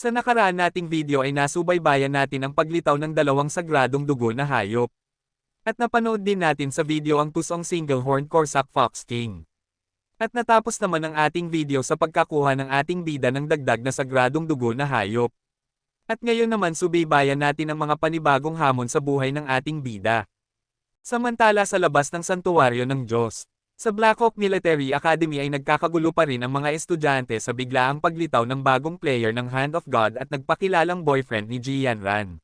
Sa nakaraan nating video ay nasubaybayan natin ang paglitaw ng dalawang sagradong dugo na hayop. At napanood din natin sa video ang tusong single-horned Corsac Fox King. At natapos naman ang ating video sa pagkakuha ng ating bida ng dagdag na sagradong dugo na hayop. At ngayon naman subaybayan natin ang mga panibagong hamon sa buhay ng ating bida. Samantala sa labas ng santuwaryo ng Diyos, sa Blackhawk Military Academy ay nagkakagulo pa rin ang mga estudyante sa biglaang paglitaw ng bagong player ng Hand of God at nagpakilalang boyfriend ni Jian Ran.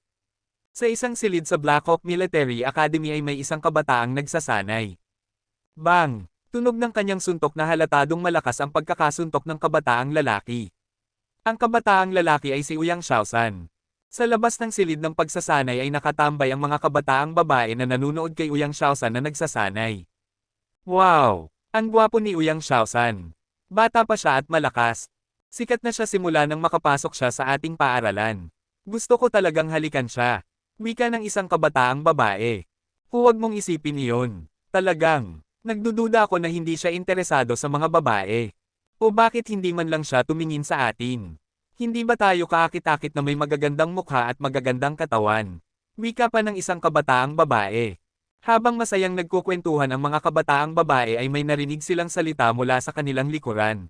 Sa isang silid sa Blackhawk Military Academy ay may isang kabataang nagsasanay. Bang! Tunog ng kanyang suntok na halatadong malakas ang pagkakasuntok ng kabataang lalaki. Ang kabataang lalaki ay si Ouyang Xiaosan. Sa labas ng silid ng pagsasanay ay nakatambay ang mga kabataang babae na nanunood kay Ouyang Xiaosan na nagsasanay. Wow! Ang gwapo ni Ouyang Xiaosan. Bata pa siya at malakas. Sikat na siya simula nang makapasok siya sa ating paaralan. Gusto ko talagang halikan siya. Wika ng isang kabataang babae. Huwag mong isipin iyon. Talagang. Nagdududa ako na hindi siya interesado sa mga babae. O bakit hindi man lang siya tumingin sa atin? Hindi ba tayo kaakit-akit na may magagandang mukha at magagandang katawan? Wika pa ng isang kabataang babae. Habang masayang nagkukwentuhan ang mga kabataang babae ay may narinig silang salita mula sa kanilang likuran.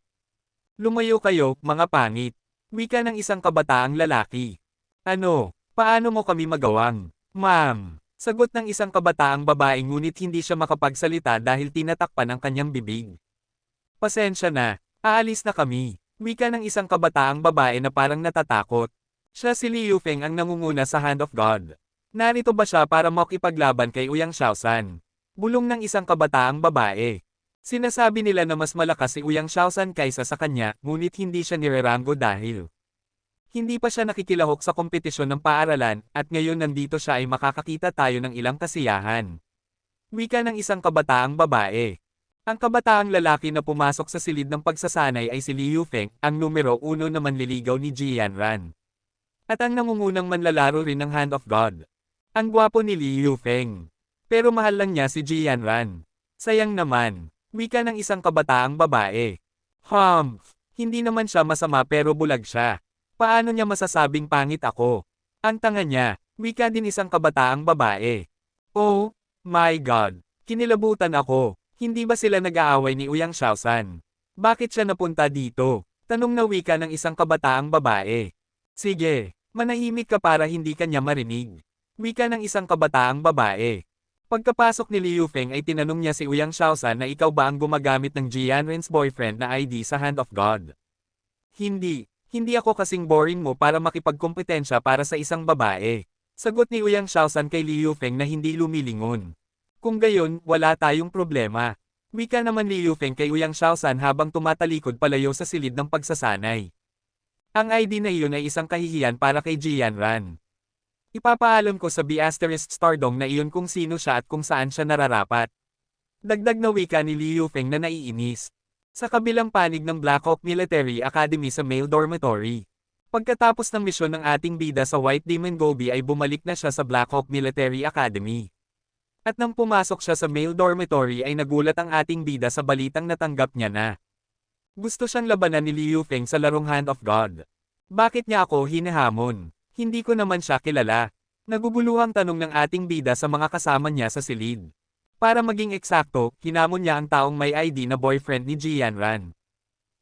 Lumayo kayo, mga pangit. Wika ng isang kabataang lalaki. Ano? Paano mo kami magawang? Ma'am. Sagot ng isang kabataang babae ngunit hindi siya makapagsalita dahil tinatakpan ang kanyang bibig. Pasensya na, aalis na kami. Wika ng isang kabataang babae na parang natatakot. Siya si Liu Feng ang nangunguna sa Hand of God. Narito ba siya para makipaglaban kay Ouyang Xiaosan? Bulong ng isang kabataang babae. Sinasabi nila na mas malakas si Ouyang Xiaosan kaysa sa kanya, ngunit hindi siya nirerango dahil hindi pa siya nakikilahok sa kompetisyon ng paaralan, at ngayon nandito siya ay makakakita tayo ng ilang kasiyahan. Wika ng isang kabataang babae. Ang kabataang lalaki na pumasok sa silid ng pagsasanay ay si Liu Feng, ang numero 1 na manliligaw ni Jian Ran. At ang nangungunang manlalaro rin ng Hand of God. Ang gwapo ni Liu Feng. Pero mahal lang niya si Jian Ran. Sayang naman. Wika ng isang kabataang babae. Hindi naman siya masama pero bulag siya. Paano niya masasabing pangit ako? Ang tanga niya. Wika din isang kabataang babae. Oh, my God. Kinilabutan ako. Hindi ba sila nag-aaway ni Ouyang Xiaosan? Bakit siya napunta dito? Tanong na wika ng isang kabataang babae. Sige, manahimik ka para hindi ka niya marinig. Wika ng isang kabataang babae. Pagkapasok ni Liu Feng ay tinanong niya si Ouyang Xiaosan na ikaw ba ang gumagamit ng Jian Ran's boyfriend na ID sa Hand of God? Hindi ako kasing boring mo para makipagkompetensya para sa isang babae. Sagot ni Ouyang Xiaosan kay Liu Feng na hindi lumilingon. Kung gayon, wala tayong problema. Wika naman Liu Feng kay Ouyang Xiaosan habang tumatalikod palayo sa silid ng pagsasanay. Ang ID na iyon ay isang kahihiyan para kay Jian Ran. Ipapaalam ko sa B***Stardong na iyon kung sino siya at kung saan siya nararapat. Dagdag na wika ni Liu Feng na naiinis. Sa kabilang panig ng Blackhawk Military Academy sa male dormitory. Pagkatapos ng misyon ng ating bida sa White Demon Gobi ay bumalik na siya sa Blackhawk Military Academy. At nang pumasok siya sa male dormitory ay nagulat ang ating bida sa balitang natanggap niya na gusto siyang labanan ni Liu Feng sa larong Hand of God. Bakit niya ako hinahamon? Hindi ko naman siya kilala. Naguguluhang tanong ng ating bida sa mga kasama niya sa silid. Para maging eksakto, hinamon niya ang taong may ID na boyfriend ni Jian Ran.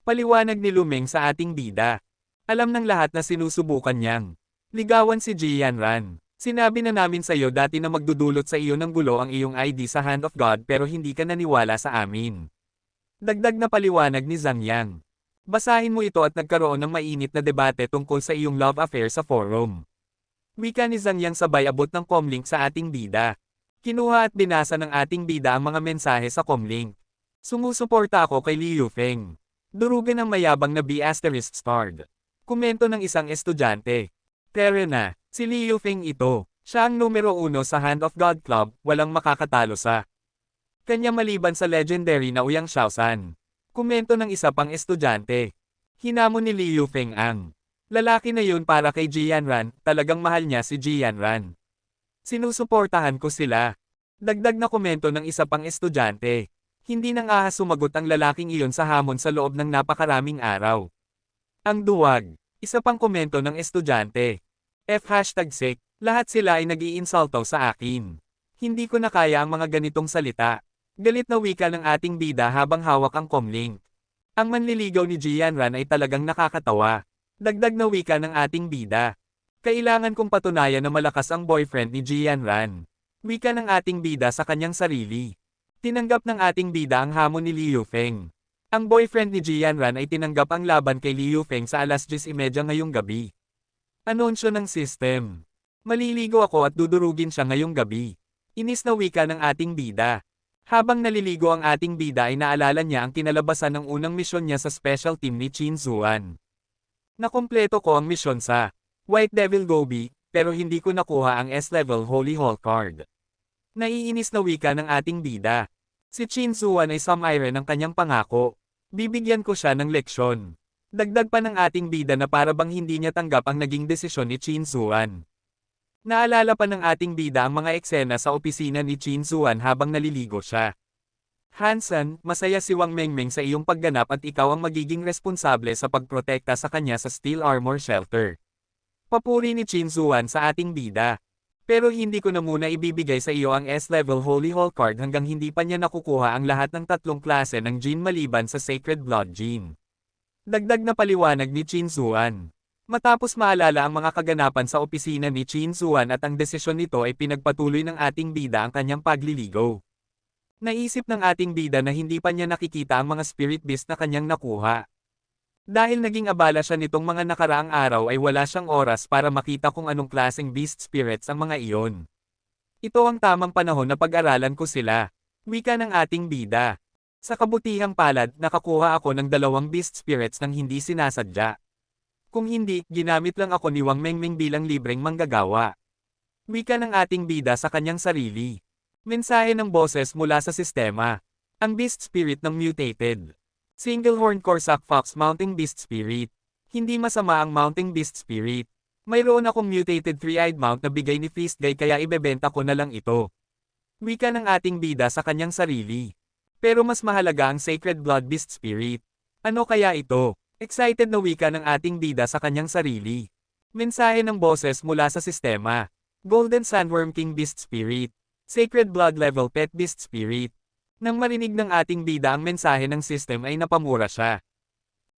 Paliwanag ni Lumeng sa ating bida. Alam ng lahat na sinusubukan niyang ligawan si Jian Ran. Sinabi na namin sa iyo dati na magdudulot sa iyo ng gulo ang iyong ID sa Hand of God pero hindi ka naniwala sa amin. Dagdag na paliwanag ni Zhang Yang. Basahin mo ito at nagkaroon ng mainit na debate tungkol sa iyong love affair sa forum. Wika ni Zhang Yang sabay abot ng comlink sa ating bida. Kinuha at binasa ng ating bida ang mga mensahe sa comlink. Sumusuporta ako kay Liu Feng. Durugan ng mayabang na B****starred. Komento ng isang estudyante. Pero na, si Liu Feng ito. Siya ang numero 1 sa Hand of God Club, walang makakatalo sa kanya maliban sa legendary na Ouyang Xiaosan. Komento ng isa pang estudyante. Hinamon ni Liu Feng ang lalaki na yun para kay Jian Ran, talagang mahal niya si Jian Ran. Sinusuportahan ko sila. Dagdag na komento ng isa pang estudyante. Hindi nang ahas sumagot ang lalaking iyon sa hamon sa loob ng napakaraming araw. Ang duwag. Isa pang komento ng estudyante. F#sick, lahat sila ay nag-iinsulto sa akin. Hindi ko na kaya ang mga ganitong salita. Galit na wika ng ating bida habang hawak ang comlink. Ang manliligaw ni Jianran ay talagang nakakatawa. Dagdag na wika ng ating bida. Kailangan kong patunayan na malakas ang boyfriend ni Jianran. Wika ng ating bida sa kanyang sarili. Tinanggap ng ating bida ang hamon ni Liu Feng. Ang boyfriend ni Jianran ay tinanggap ang laban kay Liu Feng sa alas 10:30 ngayong gabi. Anunsyo ng system. Maliligo ako at dudurugin siya ngayong gabi. Inis na wika ng ating bida. Habang naliligo ang ating bida ay naalala niya ang kinalabasan ng unang misyon niya sa special team ni Qin Zuan. Nakumpleto ko ang misyon sa White Devil Gobi, pero hindi ko nakuha ang S-level Holy Hall card. Naiinis na wika ng ating bida. Si Qin Zuan ay sumire ng kanyang pangako. Bibigyan ko siya ng leksyon. Dagdag pa ng ating bida na para bang hindi niya tanggap ang naging desisyon ni Qin Zuan. Naalala pa ng ating bida ang mga eksena sa opisina ni Qin Zuan habang naliligo siya. Hansen, masaya si Wang Mengmeng sa iyong pagganap at ikaw ang magiging responsable sa pagprotekta sa kanya sa Steel Armor Shelter. Papuri ni Qin Zuan sa ating bida. Pero hindi ko na muna ibibigay sa iyo ang S-level Holy Hall card hanggang hindi pa niya nakukuha ang lahat ng 3 klase ng gene maliban sa Sacred Blood gene. Dagdag na paliwanag ni Qin Zuan. Matapos maalala ang mga kaganapan sa opisina ni Qin Zuan at ang desisyon nito ay pinagpatuloy ng ating bida ang kanyang pagliligo. Naisip ng ating bida na hindi pa niya nakikita ang mga spirit beast na kanyang nakuha. Dahil naging abala siya nitong mga nakaraang araw ay wala siyang oras para makita kung anong klaseng beast spirits ang mga iyon. Ito ang tamang panahon na pag-aralan ko sila. Wika ng ating bida. Sa kabutihang palad, nakakuha ako ng 2 beast spirits nang hindi sinasadya. Kung hindi, ginamit lang ako ni Wang Mengmeng bilang libreng manggagawa. Wika ng ating bida sa kanyang sarili. Mensahe ng boses mula sa sistema. Ang beast spirit ng mutated. Single-horn Corsac Fox Mounting Beast Spirit. Hindi masama ang Mounting Beast Spirit. Mayroon akong mutated 3-eyed mount na bigay ni Feast Guy kaya ibebenta ko na lang ito. Wika ng ating bida sa kanyang sarili. Pero mas mahalaga ang Sacred Blood Beast Spirit. Ano kaya ito? Excited na wika ng ating bida sa kanyang sarili. Mensahe ng boses mula sa sistema. Golden Sandworm King Beast Spirit. Sacred Blood Level Pet Beast Spirit. Nang marinig ng ating bida ang mensahe ng system ay napamura siya.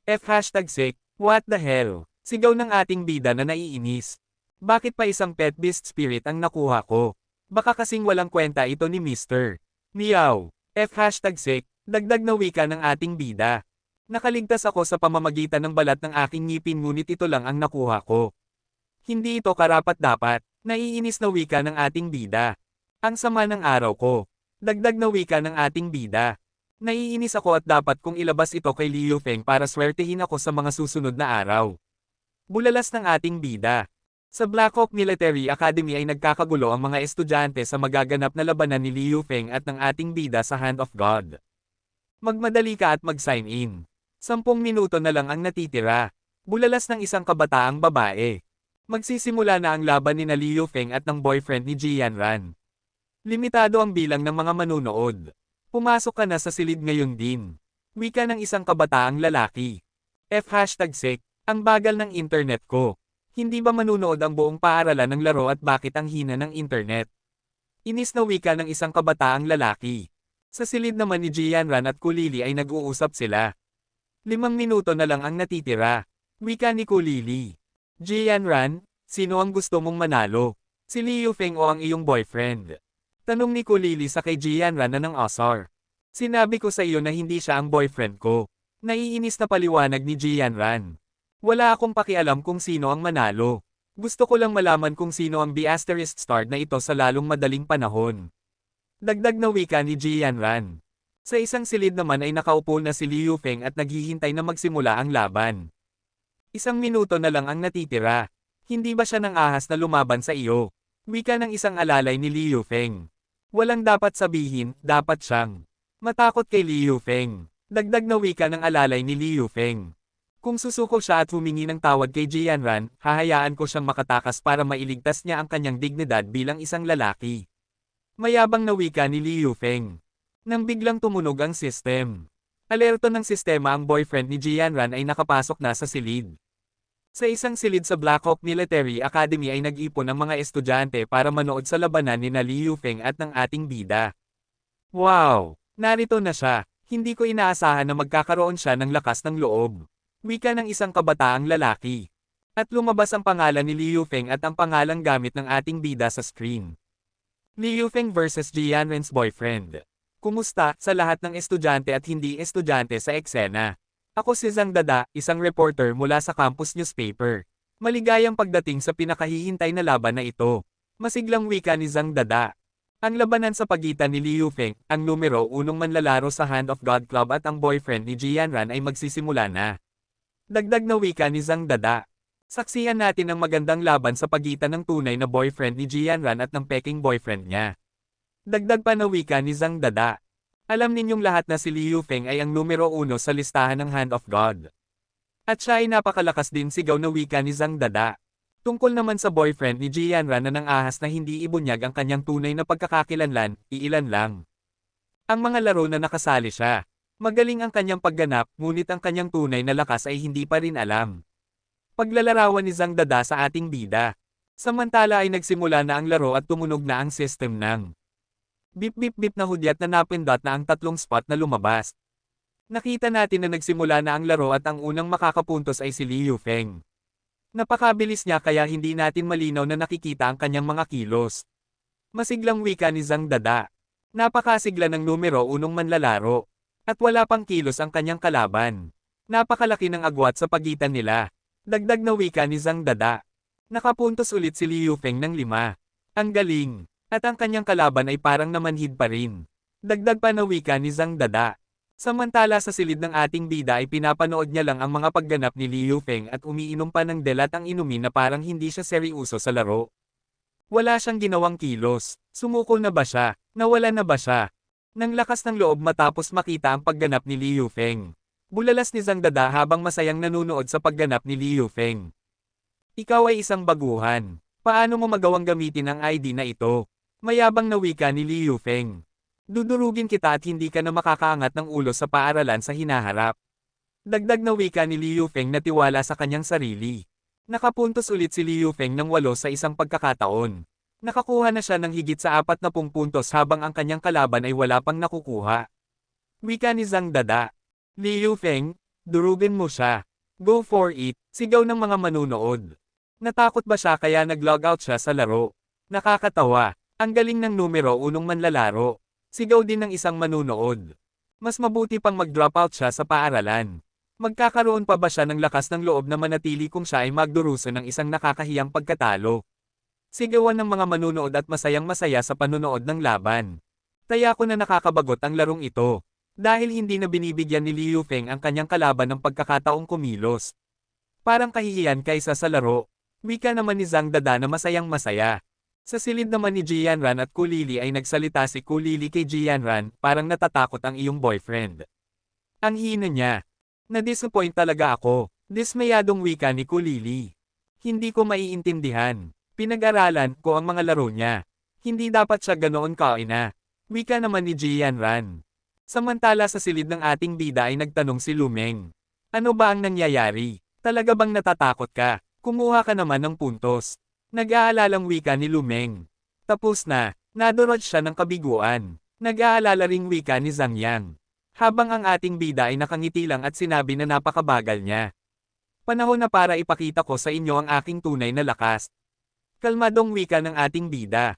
F#sick, what the hell? Sigaw ng ating bida na naiinis. Bakit pa isang pet beast spirit ang nakuha ko? Baka kasing walang kwenta ito ni Mr. Meow. F#sick, dagdag na wika ng ating bida. Nakaligtas ako sa pamamagitan ng balat ng aking ngipin ngunit ito lang ang nakuha ko. Hindi ito karapat-dapat. Naiinis na wika ng ating bida. Ang sama ng araw ko. Dagdag na wika ng ating bida. Naiinis ako at dapat kong ilabas ito kay Liu Feng para swertehin ako sa mga susunod na araw. Bulalas ng ating bida. Sa Black Hawk Military Academy ay nagkakagulo ang mga estudyante sa magaganap na labanan ni Liu Feng at ng ating bida sa Hand of God. Magmadali ka at mag-sign in. 10 minuto na lang ang natitira. Bulalas ng isang kabataang babae. Magsisimula na ang laban ni na Liu Feng at ng boyfriend ni Jianran. Limitado ang bilang ng mga manunood. Pumasok ka na sa silid ngayon din. Wika ng isang kabataang lalaki. F#sick, ang bagal ng internet ko. Hindi ba manunood ang buong paaralan ng laro at bakit ang hina ng internet? Inis na wika ng isang kabataang lalaki. Sa silid naman ni Jianran at Kulili ay nag-uusap sila. 5 minuto na lang ang natitira. Wika ni Kulili. Jianran, sino ang gusto mong manalo? Si Liu Feng o ang iyong boyfriend? Tanong ni Kulili sa kay Jianran na ng asar. Sinabi ko sa iyo na hindi siya ang boyfriend ko. Naiinis na paliwanag ni Jianran. Wala akong pakialam kung sino ang manalo. Gusto ko lang malaman kung sino ang B***star na ito sa lalong madaling panahon. Dagdag na wika ni Jianran. Sa isang silid naman ay nakaupo na si Liu Feng at naghihintay na magsimula ang laban. 1 minuto na lang ang natitira. Hindi ba siya nang ahas na lumaban sa iyo? Wika ng isang alalay ni Liu Feng. Walang dapat sabihin, dapat siyang matakot kay Liu Feng. Dagdag na wika ng alalay ni Liu Feng. Kung susuko siya at humingi ng tawad kay Jianran, hahayaan ko siyang makatakas para mailigtas niya ang kanyang dignidad bilang isang lalaki. Mayabang na wika ni Liu Feng. Nang biglang tumunog ang system. Alerto ng sistema ang boyfriend ni Jianran ay nakapasok na sa silid. Sa isang silid sa Black Hawk Military Academy ay nag-ipon ang mga estudyante para manood sa labanan ni Li Yufeng at ng ating bida. Wow! Narito na siya. Hindi ko inaasahan na magkakaroon siya ng lakas ng loob. Wika ng isang kabataang lalaki. At lumabas ang pangalan ni Li Yufeng at ang pangalang gamit ng ating bida sa screen. Li Yufeng vs. Jianren's boyfriend. Kumusta sa lahat ng estudyante at hindi estudyante sa eksena? Ako si Zhang Dada, isang reporter mula sa campus newspaper. Maligayang pagdating sa pinakahihintay na laban na ito. Masiglang wika ni Zhang Dada. Ang labanan sa pagitan ni Li Yufeng, ang numero 1 manlalaro sa Hand of God Club at ang boyfriend ni Jianran ay magsisimula na. Dagdag na wika ni Zhang Dada. Saksihan natin ang magandang laban sa pagitan ng tunay na boyfriend ni Jianran at ng peking boyfriend niya. Dagdag pa na wika ni Zhang Dada. Alam ninyong lahat na si Li Yufeng ay ang numero 1 sa listahan ng Hand of God. At siya ay napakalakas din sigaw na wika ni Zhang Dada. Tungkol naman sa boyfriend ni Jianran na nang-ahas na hindi ibunyag ang kanyang tunay na pagkakakilanlan, iilan lang. Ang mga laro na nakasali siya. Magaling ang kanyang pagganap, ngunit ang kanyang tunay na lakas ay hindi pa rin alam. Paglalarawan ni Zhang Dada sa ating bida. Samantala ay nagsimula na ang laro at tumunog na ang system ng bip bip bip na hudyat na napindot na ang tatlong spot na lumabas. Nakita natin na nagsimula na ang laro at ang unang makakapuntos ay si Li Yufeng. Napakabilis niya kaya hindi natin malinaw na nakikita ang kanyang mga kilos. Masiglang wika ni Zhang Dada. Napakasigla ng numero 1 manlalaro. At wala pang kilos ang kanyang kalaban. Napakalaki ng agwat sa pagitan nila. Dagdag na wika ni Zhang Dada. Nakapuntos ulit si Li Yufeng ng 5. Ang galing. At ang kanyang kalaban ay parang namanhid pa rin. Dagdag pa na wika ni Zhang Dada. Samantala sa silid ng ating bida ay pinapanood niya lang ang mga pagganap ni Li Yufeng at umiinom pa ng delat ang inumin na parang hindi siya seryoso sa laro. Wala siyang ginawang kilos. Sumuko na ba siya? Nawala na ba siya? Nang lakas ng loob matapos makita ang pagganap ni Li Yufeng. Bulalas ni Zhang Dada habang masayang nanunood sa pagganap ni Li Yufeng. Ikaw ay isang baguhan. Paano mo magawang gamitin ang ID na ito? Mayabang na wika ni Li Yufeng. Dudurugin kita at hindi ka na makakaangat ng ulo sa paaralan sa hinaharap. Dagdag na wika ni Li Yufeng na tiwala sa kanyang sarili. Nakapuntos ulit si Li Yufeng ng 8 sa isang pagkakataon. Nakakuha na siya ng higit sa 40 puntos habang ang kanyang kalaban ay wala pang nakukuha. Wika ni Zhang Dada. Li Yufeng, durugin mo siya. Go for it, sigaw ng mga manunood. Natakot ba siya kaya nag-logout siya sa laro? Nakakatawa, ang galing ng numero 1 manlalaro. Sigaw din ng isang manunood. Mas mabuti pang mag-drop out siya sa paaralan. Magkakaroon pa ba siya ng lakas ng loob na manatili kung siya ay magduruso ng isang nakakahiyang pagkatalo? Sigawan ng mga manunood at masayang masaya sa panunood ng laban. Taya ko na nakakabagot ang larong ito. Dahil hindi na binibigyan ni Li Yufeng ang kanyang kalaban ng pagkakataong kumilos. Parang kahihiyan kaysa sa laro. Wika naman ni Zhang Dada na masayang masaya. Sa silid naman ni Jianran at Kulili ay nagsalita si Kulili kay Jianran, parang natatakot ang iyong boyfriend. Ang hina niya. Na-disappoint talaga ako. Dismayadong wika ni Kulili. Hindi ko maiintindihan. Pinag-aralan ko ang mga laro niya. Hindi dapat siya ganoon kaina. Wika naman ni Jianran. Samantala sa silid ng ating bida ay nagtanong si Lumeng. Ano ba ang nangyayari? Talaga bang natatakot ka? Kumuha ka naman ng puntos. Nag-aalalang wika ni Lumeng. Tapos na, nadurog siya ng kabiguan. Nag-aalala ring wika ni Zhang Yang. Habang ang ating bida ay nakangiti lang at sinabi na napakabagal niya. Panahon na para ipakita ko sa inyo ang aking tunay na lakas. Kalmadong wika ng ating bida.